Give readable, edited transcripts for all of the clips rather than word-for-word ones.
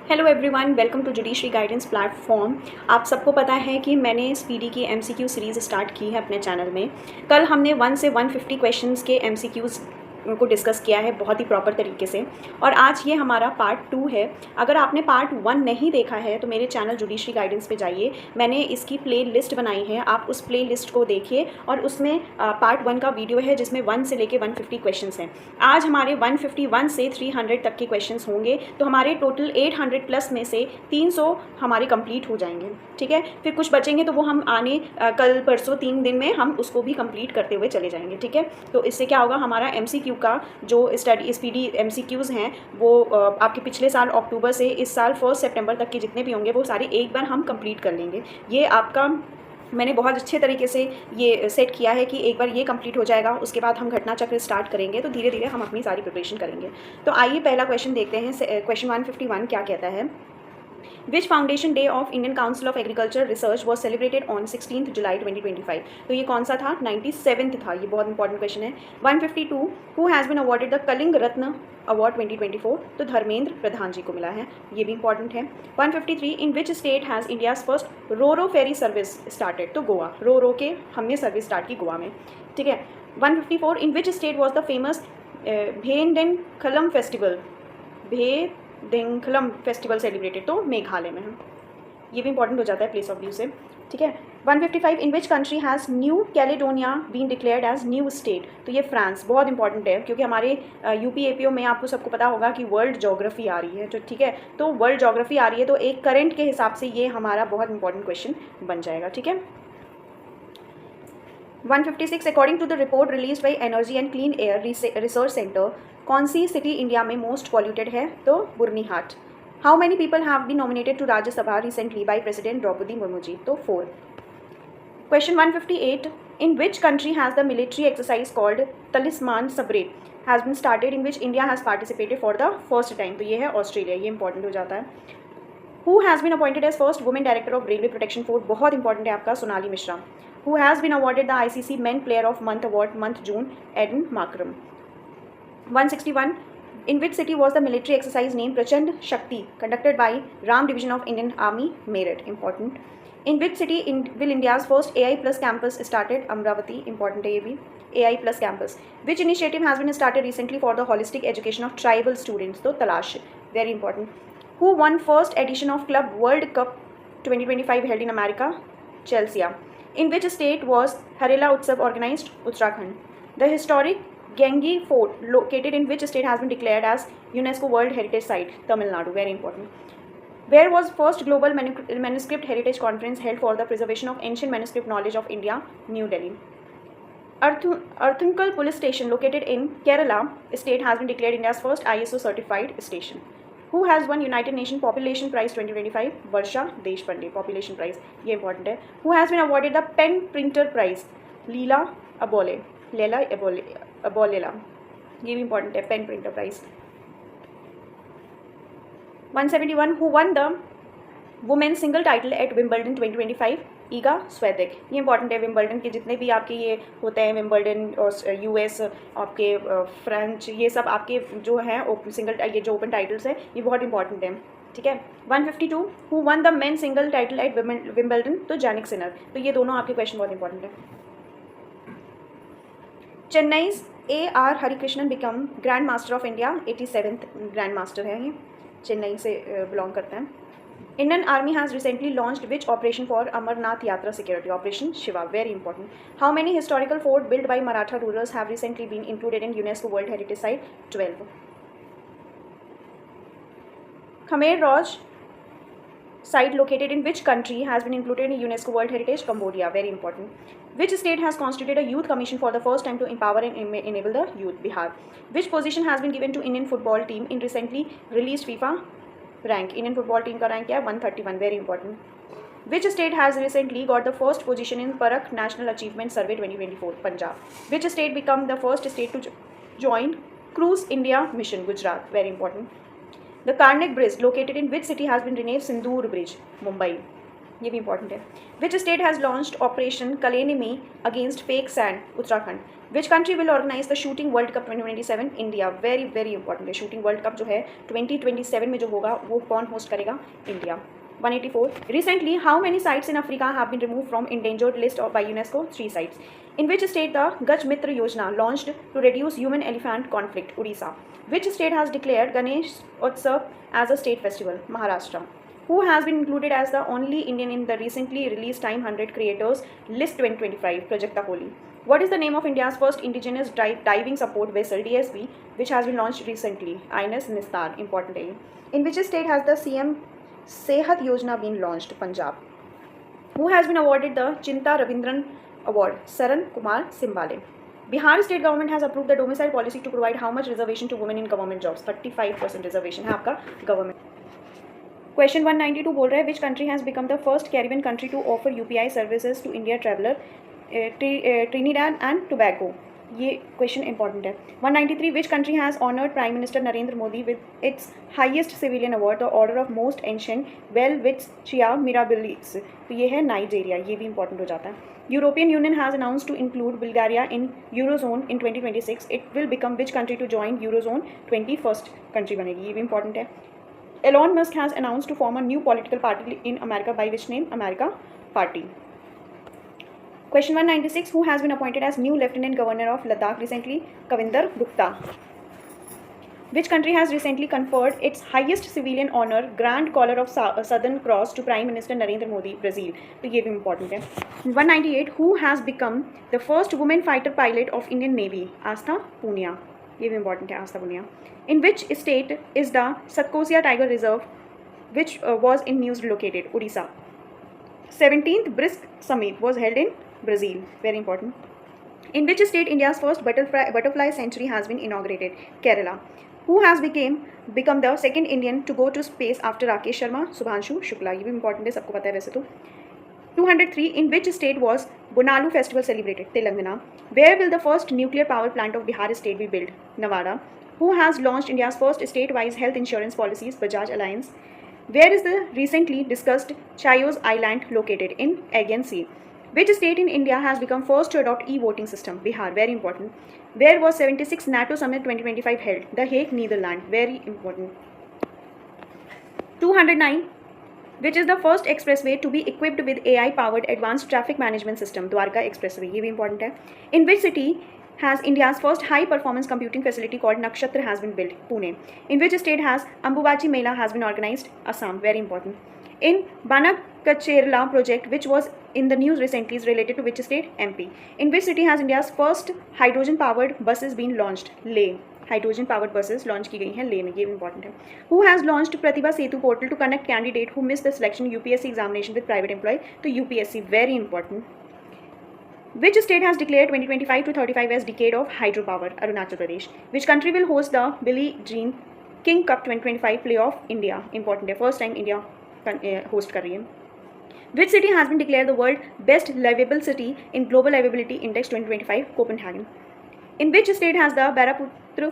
Hello everyone, welcome to judiciary guidance platform. आप सबको पता है कि मैंने स्पीडी की एमसीक्यू सीरीज़ स्टार्ट की है अपने चैनल में। कल हमने 1 से 150 क्वेश्चंस के एमसीक्यूज़ को डिस्कस किया है बहुत ही प्रॉपर तरीके से, और आज ये हमारा पार्ट 2 है। अगर आपने पार्ट 1 नहीं देखा है तो मेरे चैनल जुडिशरी गाइडेंस पे जाइए, मैंने इसकी प्ले लिस्ट बनाई है, आप उस प्ले लिस्ट को देखिए और उसमें पार्ट 1 का वीडियो है जिसमें 1 से लेके 150 क्वेश्चंस हैं। आज हमारे 151 से 300 तक के क्वेश्चंस होंगे, तो हमारे टोटल 800 प्लस में से 300 हमारे कंप्लीट हो जाएंगे। ठीक है, फिर कुछ बचेंगे तो वो हम आने कल परसों 3 दिन में हम उसको भी कंप्लीट करते हुए चले जाएंगे। ठीक है, तो इससे क्या होगा, हमारा एमसीक्यू का जो स्पीडी एमसीक्यूज़ हैं वो आपके पिछले साल अक्टूबर से इस साल 1 सितंबर तक के जितने भी होंगे वो सारे एक बार हम कंप्लीट कर लेंगे। ये आपका मैंने बहुत अच्छे तरीके से ये सेट किया है कि एक बार ये कंप्लीट हो जाएगा, उसके बाद हम घटना चक्र स्टार्ट करेंगे, तो धीरे धीरे हम अपनी सारी प्रिपरेशन करेंगे। तो आइए पहला क्वेश्चन देखते हैं। क्वेश्चन 151 क्या कहता है? Which foundation day of Indian council of agriculture research was celebrated on 16 July 2025। तो ये कौन सा था? 97th था। ये बहुत इंपॉर्टेंट क्वेश्चन है। 152 who has been awarded the Kalinga Ratna award 2024। तो धर्मेंद्र प्रधान जी को मिला है, ये भी इंपॉर्टेंट है। 153 in which state has India's first ro ferry service started. तो गोवा, रो के हमने सर्विस स्टार्ट की गोवा में। ठीक है। 154 in which state was the famous Behdienkhlam festival Behdienkhlam festival celebrated. तो मेघालय में है, ये भी इंपॉर्टेंट हो जाता है प्लेस ऑफ व्यू से। ठीक है। 155 in which country has New Caledonia been declared as new state. तो ये फ्रांस, बहुत इंपॉर्टेंट है क्योंकि हमारे यूपी एपीओ में आपको सबको पता होगा कि वर्ल्ड जोग्राफी आ रही है। तो ठीक है, तो वर्ल्ड जोग्राफी आ रही है तो एक करंट के हिसाब से ये हमारा बहुत इंपॉर्टेंट क्वेश्चन बन जाएगा। ठीक है। 156 according to the report release by energy and clean air research centre, कौन सी सिटी इंडिया में मोस्ट पॉल्यूटेड है? तो Byrnihat. How many people have been nominated to Rajya Sabha recently by president Droupadi Murmu ji? तो 4। Question 158 in which country has the military exercise called Talisman Sabre has been started in which India has participated for the first time? तो ये है Australia, ये important हो जाता है। Who has been appointed as first women director of railway protection force? बहुत important है आपका, Sonali Mishra. Who has been awarded the ICC Men Player of Month Award month June? Eden Markram. 161 in which city was the military exercise named Prachand Shakti conducted by Ram Division of Indian Army? Meerut. Important. In which city will India's first AI plus campus started? Amravati. Important है ये भी, AI plus campus. Which initiative has been started recently for the holistic education of tribal students? तो तलाश, very important. Who won first edition of Club World Cup 2025 held in America? Chelsea. In which state was Harela Utsav organized? Uttarakhand. The historic Gengi Fort located in which state has been declared as UNESCO World Heritage Site? Tamil Nadu. Very important. Where was first global manuscript heritage conference held for the preservation of ancient manuscript knowledge of India? New Delhi. Arthunkel police station located in Kerala state has been declared India's first ISO certified station. Who has won United Nations Population Prize 2025? Varsha Deshpande, population prize, ये important है। Who has been awarded the Pen Printer Prize? Leila Aboulela, ये भी important है, PEN printer prize. 171 Who won the women single title at Wimbledon 2025? Iga Swiatek, ये important है। Wimbledon के जितने भी आपके ये होते हैं, विम्बल्डन और यूएस आपके फ्रेंच, ये सब आपके जो हैं सिंगल, ये जो ओपन टाइटल्स हैं ये बहुत इंपॉर्टेंट है। ठीक है। 152 who one the men single title at Wimbledon? तो जैनिक सिनर। तो ये दोनों आपके क्वेश्चन बहुत इंपॉर्टेंट है। चेन्नईज AR Harikrishnan become grand master of India, 87th grand master है, ये चेन्नई से बिलोंग करते हैं। Indian Army has recently launched which operation for Amarnath Yatra security? Operation Shiva. Very important. How many historical forts built by Maratha rulers have recently been included in UNESCO World Heritage Site? 12. Khmer Rouge site located in which country has been included in UNESCO World Heritage? Cambodia. Very important. Which state has constituted a youth commission for the first time to empower and enable the youth? Bihar. Which position has been given to Indian football team in recently released FIFA rank? Indian football team का rank क्या है? 131. Very important. Which state has recently got the first position in Parakh national achievement survey 2024? Punjab. Which state become the first state to join cruise India mission? Gujarat. Very important. The Carnac bridge located in which city has been renamed Sindoor bridge? Mumbai. ये भी important है. Which state has launched operation Kalanemi against fake sand? Uttarakhand. Which country will organise the shooting world cup 2027? India. Very very important है. Shooting world cup जो है 2027 में जो होगा वो कौन होस्ट करेगा? India. 184. Recently, how many sites in Africa have been removed from endangered list by UNESCO? 3 sites. In which state the Gaj Mitra Yojana launched to reduce human-elephant conflict? Odisha. Which state has declared Ganesh Utsav as a state festival? Maharashtra. Who has been included as the only Indian in the recently released Time 100 Creators List 2025? Prajakta Kohli. What is the name of India's first indigenous diving support vessel (DSV) which has been launched recently? INS Nistar. Important. In which state has the CM Sehat Yojana been launched? Punjab. Who has been awarded the Chinta Ravindran Award? Saran Kumar Simbale. Bihar state government has approved the domicile policy to provide how much reservation to women in government jobs? 35% reservation है आपका government. Question 192 बोल रहा है which country has become the first Caribbean country to offer UPI services to India traveler? Trinidad and Tobago. ये question important है. 193. विच country has honoured prime minister Narendra Modi with its highest civilian award the order of most ancient well which chia mirabilis? तो ये है Nigeria. ये भी important हो जाता है. European Union has announce to include Bulgaria in eurozone in 2026. It will become which country to join eurozone? 21st country बनेगी. ये भी इंपॉर्टेंट है. Elon Musk has announce to form a new political party in America by which name? America party. Question 196. Who has been appointed as new Lieutenant Governor of Ladakh recently? Kavinder Gupta. Which country has recently conferred its highest civilian honor, Grand Collar of Southern Cross, to Prime Minister Narendra Modi? Brazil. तो ये भी important है. 198. Who has become the first woman fighter pilot of Indian Navy? Astha Punia. ये भी important है. Astha Punia. In which state is the Satkosia Tiger Reserve, which was in news located? Odisha. 17th BRICS Summit was held in Brazil. Very important. In which state India's first butterfly sanctuary has been inaugurated? Kerala. Who has become the second Indian to go to space after Rakesh Sharma? Subhanshu Shukla. ये भी important है, सबको पता है वैसे तो. 203. In which state was Bonalu festival celebrated? Telangana. Where will the first nuclear power plant of Bihar state be built? Nevada. Who has launched India's first state-wise health insurance policies? Bajaj Alliance. Where is the recently discussed Chios Island located? In Aegean Sea. Which state in India has become first to adopt e-voting system? Bihar. Very important. Where was 76th NATO Summit 2025 held? The Hague, Netherlands. Very important. 209. Which is the first expressway to be equipped with AI-powered advanced traffic management system? Dwarka Expressway. ये भी important है. In which city has India's first high-performance computing facility called Nakshatra has been built? Pune. In which state has Ambubachi Mela has been organized? Assam. Very important. In Banakacherla project, which was in the news recently, is related to which state? MP. In which city has India's first hydrogen-powered buses been launched? Leh. Hydrogen powered buses launch की गई हैं ले में. ये भी important है. Who has launched Pratibha Setu portal to connect candidate who miss the selection UPSC examination with private employ? तो UPSC. Very important. Which state has declared 2025 to 35 as decade of hydropower? Arunachal Pradesh. Which country will host the Billie Jean King Cup 2025 playoff? India. Important है. First time India host कर रही है. Which city has been declared the world best livable city in Global Livability Index 2025? Copenhagen. In which state has the Baraputra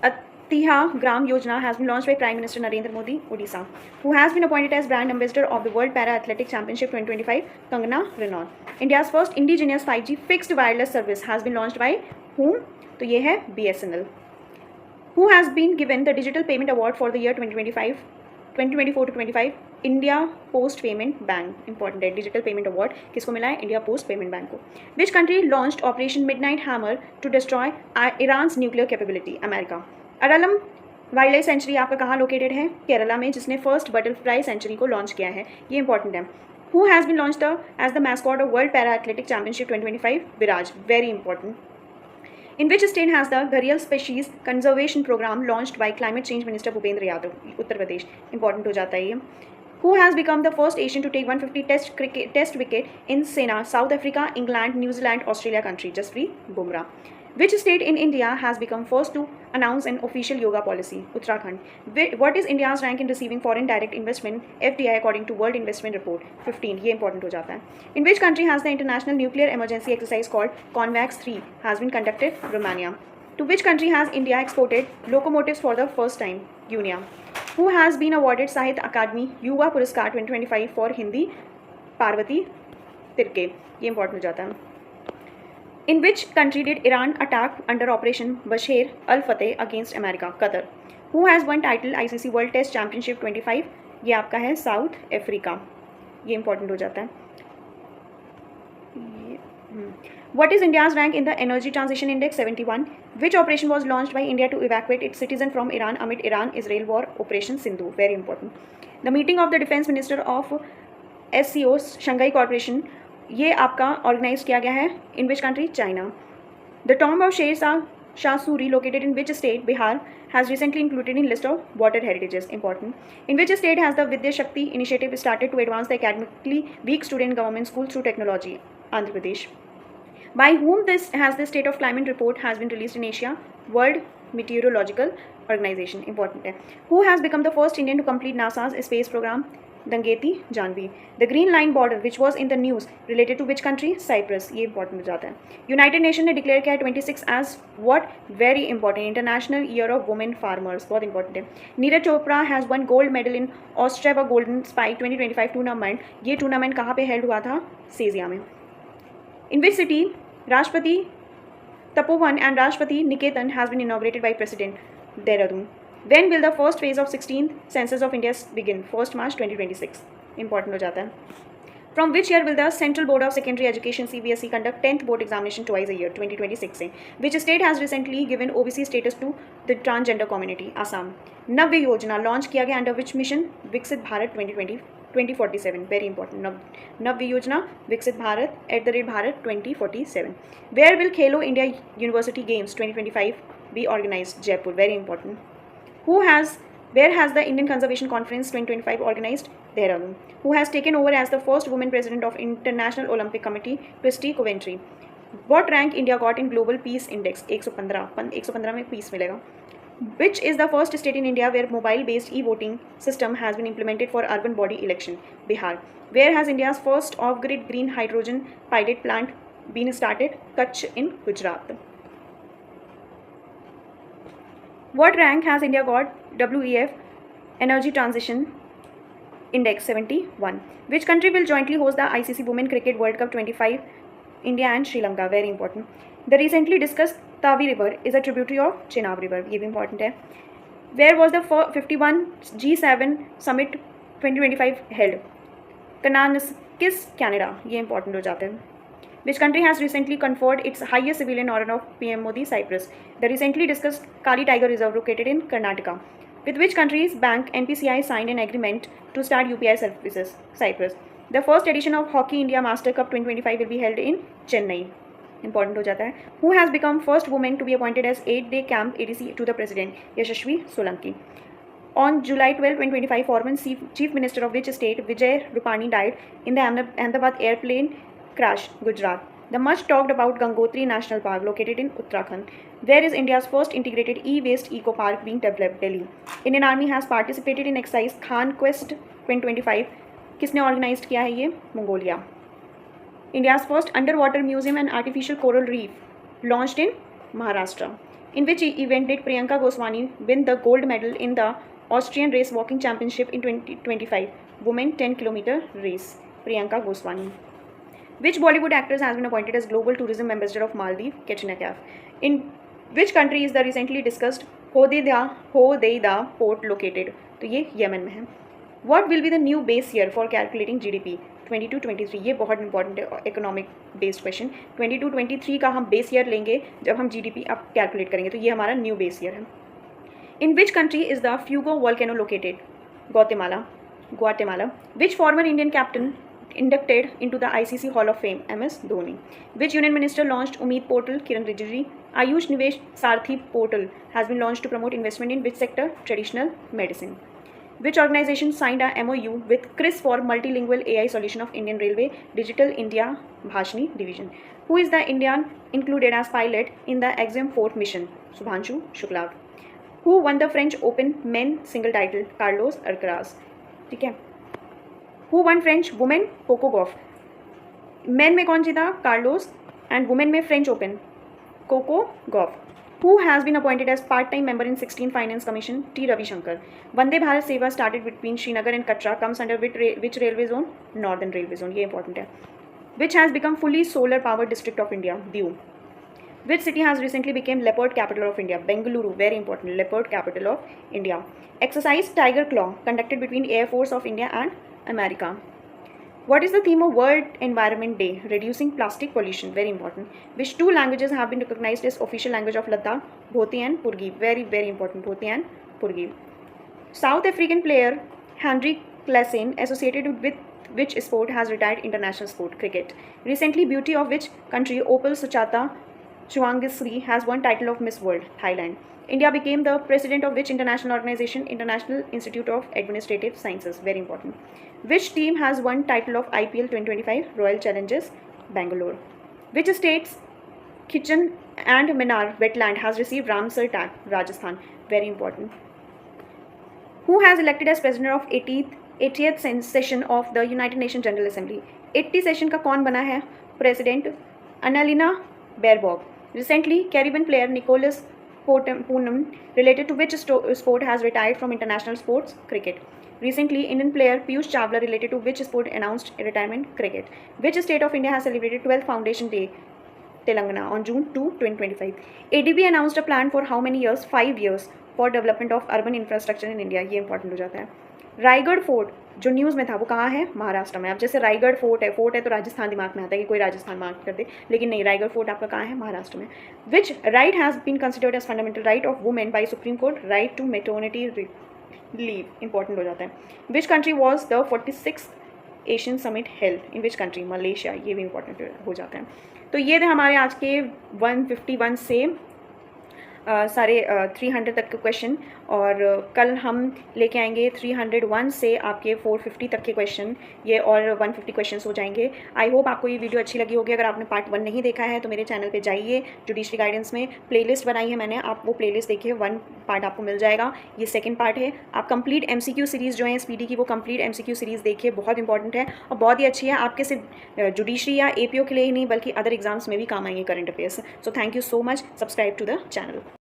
Atiha Gram Yojana has been launched by Prime Minister Narendra Modi? Odisha. Who has been appointed as brand ambassador of the World Para Athletic Championship 2025? Kangana Ranaut. India's first indigenous 5G fixed wireless service has been launched by whom? तो ये है BSNL. Who has been given the Digital Payment Award for the year 2024 to 25? India post payment bank. Important है. Digital payment award किसको मिला है? India post payment bank को. Which country launched operation midnight hammer to destroy Iran's nuclear capability? America. Aralam wild life sanctuary आपका कहाँ located है? केरला में, जिसने फर्स्ट बटरफ्लाई सेंचुरी को लॉन्च किया है. ये इंपॉर्टेंट है. Who has been launch as the mascot of world para athletic championship 2025? Viraj. Very important. In which state has the Gharial Species Conservation Program launched by Climate Change Minister Bhupendra Yadav? Uttar Pradesh. Important हो जाता है ये. Who has become the first Asian to take 150 test wicket in Sena, South Africa, England, New Zealand, Australia country? Jasprit Bumrah. Which state in India has become first to announce an official yoga policy? Uttarakhand. What is India's rank in receiving foreign direct investment (FDI) according to World Investment Report? 15. ये important हो जाता है. In which country has the international nuclear emergency exercise called Convax 3 has been conducted? Romania. To which country has India exported locomotives for the first time? Guinea. Who has been awarded Sahitya Akademi Yuva Puraskar 2025 for Hindi Parvati तिर्के, ये important हो जाता है। In which country did Iran attack under operation Bashar al Fateh against America? Qatar. Who has won title ICC world test championship 25? ये आपका है south Africa, ये important हो जाता है। What is India's rank in the Energy Transition Index? 71. Which operation was launched by India to evacuate its citizen from Iran amid Iran-Israel war? Operation Sindhu. Very important. The meeting of the Defense Minister of SCO Shanghai Corporation, ये आपका organise किया गया है in which country? China. The tomb of Sher Shah Suri, located in which state? Bihar, has recently included in list of water heritages. Important. In which state has the Vidya Shakti initiative started to advance the academically weak student government schools through technology? Andhra Pradesh. By whom this state of climate report has been released in Asia? World Meteorological Organization. Important है. Who has become the first Indian to complete NASA's space program? Dangeti Janvi. The Green Line border, which was in the news, related to which country? Cyprus. ये important हो जाता है. United Nations ने declare किया है 26 as what? Very important. International Year of Women Farmers. बहुत important है. Neeraj Chopra has won gold medal in Ostrava Golden Spike 2025 tournament. ये टूर्नामेंट कहाँ पे हेल्ड हुआ था? सेजिया में. In which city Rashtrapati Tapovan and Rashtrapati Niketan has been inaugurated by President? Dehradun. When will the first phase of 16th census of India begin? 1st March 2026. Important हो जाता है. From which year will the Central Board of Secondary Education CBSE conduct 10th board examination twice a year? 2026 से. Which state has recently given OBC status to the transgender community? Assam. नव्य योजना launch किया गया under which mission? विकसित Bharat 2047. Very important. Navya Yojana Viksit Bharat @Bharat 2047. Where will Khelo India university games 2025 be organised? Jaipur. Very important. Where has the Indian Conservation Conference 2025 organized? Dehradun. Who has taken over as the first woman president of International Olympic Committee? Christy Coventry. What rank India got in Global Peace Index? 115 में piece मिलेगा. Which is the first state in India where mobile-based e-voting system has been implemented for urban body election? Bihar. Where has India's first off-grid green hydrogen pilot plant been started? Kutch in Gujarat. What rank has India got? WEF Energy Transition Index 71. Which country will jointly host the ICC Women Cricket World Cup 25? India and Sri Lanka. Very important. The recently discussed Tavi River is a tributary of Chenab River. ये भी important है. Where was the 51 G7 Summit 2025 held? Kananaskis, Canada. ये important हो जाते हैं. Which country has recently conferred its highest civilian honor of PM Modi? Cyprus. The recently discussed Kali Tiger Reserve located in Karnataka. With which country's bank NPCI signed an agreement to start UPI services? Cyprus. The first edition of Hockey India Master Cup 2025 will be held in Chennai. Important हो जाता है. Who has become first woman to be appointed as 8-day camp ADC to the president? Yashasvi Solanki. On July 12, 2025, former Chief Minister of which state, Vijay Rupani, died in the Ahmedabad airplane crash, Gujarat. The much talked about Gangotri National Park, located in Uttarakhand. Where is India's first integrated e-waste eco park being developed? Delhi. Indian Army has participated in exercise Khan Quest 2025. किसने organise किया है ये? Mongolia. India's first underwater museum and artificial coral reef launched in Maharashtra. In which event did Priyanka Goswami win the gold medal in the Austrian Race Walking Championship in 2025? Women 10 km race. Priyanka Goswami. Which Bollywood actress has been appointed as Global Tourism Ambassador of Maldives? Katrina Kaif. In which country is the recently discussed Hodeida port located? तो ये Yemen में है. What will be the new base year for calculating GDP? 22-23. ये बहुत important है economic based question. 22-23 का हम base year लेंगे जब हम GDP अब कैलकुलेट करेंगे, तो ये हमारा न्यू बेस ईयर है. In which country is the Fuego volcano located? Guatemala. Which former Indian captain inducted into the ICC Hall of Fame? MS Dhoni. Which union minister launched Umeed portal? Kiran Rijiju. Ayush Nivesh Sarthi portal has been launched to promote investment in which sector? Traditional medicine. Which organization signed a MOU with CRIS for multilingual AI solution of Indian Railway Digital India Bhashni Division? Who is the Indian included as pilot in the Axiom 4 mission? Subhanshu Shukla. Who won the French Open men single title? Carlos Alcaraz. ठीक है. Who won French women Coco Gauff? Men में कौन जीता? Carlos. And women में French Open Coco Gauff. Who has been appointed as part-time member in 16 Finance Commission? T. Ravishankar. Vande Bharat Seva started between Srinagar and Katra comes under which railway zone? Northern Railway Zone. ये important है. Which has become fully solar powered district of India? Diu. Which city has recently become leopard capital of India? Bengaluru. Very important. Leopard capital of India. Exercise Tiger Claw conducted between Air Force of India and America. What is the theme of World Environment Day? Reducing plastic pollution. Very important. Which two languages have been recognized as official language of Ladakh? Bhoti and Purgi. Very, very important. Bhoti and Purgi. South African player Henry Claassen associated with which sport has retired international sport? Cricket. Recently, beauty of which country Opal Suchata Chuangisri has won title of Miss World? Thailand. India became the president of which international organization? International Institute of Administrative Sciences. Very important. Which team has won title of IPL 2025? Royal Challengers Bangalore. Which state's Kitchen and Minar wetland has received Ramsar tag? Rajasthan. Very important. Who has elected as president of 80th session of the United Nations General Assembly? 80 session का कौन बना है president? Annalena Baerbock. Recently, Caribbean player Nicholas Poonam, related to which sport, has retired from international sports? Cricket. Recently, Indian player Piyush Chawla, related to which sport, announced retirement? Cricket. Which state of India has celebrated 12th Foundation Day? Telangana on June 2, 2025. ADB announced a plan for how many years? 5 years for development of urban infrastructure in India. ये important हो जाता है. Raigarh fort जो news में था वो कहाँ है? महाराष्ट्र में. अब जैसे रायगढ़ फोर्ट है तो राजस्थान दिमाग में आता है कि कोई राजस्थान मार्क कर दे, लेकिन नहीं, रायगढ़ फोर्ट आपका कहाँ है? महाराष्ट्र में. Which right has been considered as fundamental right of women by supreme court? Right to maternity leave. Important हो जाता है. Which country was the 46th Asian summit held? In which country? Malaysia. ये भी important हो जाता है. तो ये थे हमारे आज के 151 से सारे 300 तक के क्वेश्चन, और कल हम लेके आएंगे 301 से आपके 450 तक के क्वेश्चन, ये और 150 क्वेश्चंस हो जाएंगे. आई होप आपको ये वीडियो अच्छी लगी होगी. अगर आपने पार्ट 1 नहीं देखा है तो मेरे चैनल पे जाइए. जुडिशरी गाइडेंस में प्लेलिस्ट बनाई है मैंने, आप वो प्लेलिस्ट देखिए. 1 पार्ट आपको मिल जाएगा, ये 2nd पार्ट है. आप कंप्लीट MCQ सीरीज़ जो है स्पीडी की, वो कंप्लीट MCQ सीरीज़ देखिए, बहुत इंपॉर्टेंट है और बहुत ही अच्छी है. आपके सिर्फ जुडिशरी या APO के लिए ही नहीं बल्कि अदर एग्जाम्स में भी काम आएंगे current affairs. So thank you so much. Subscribe to the channel.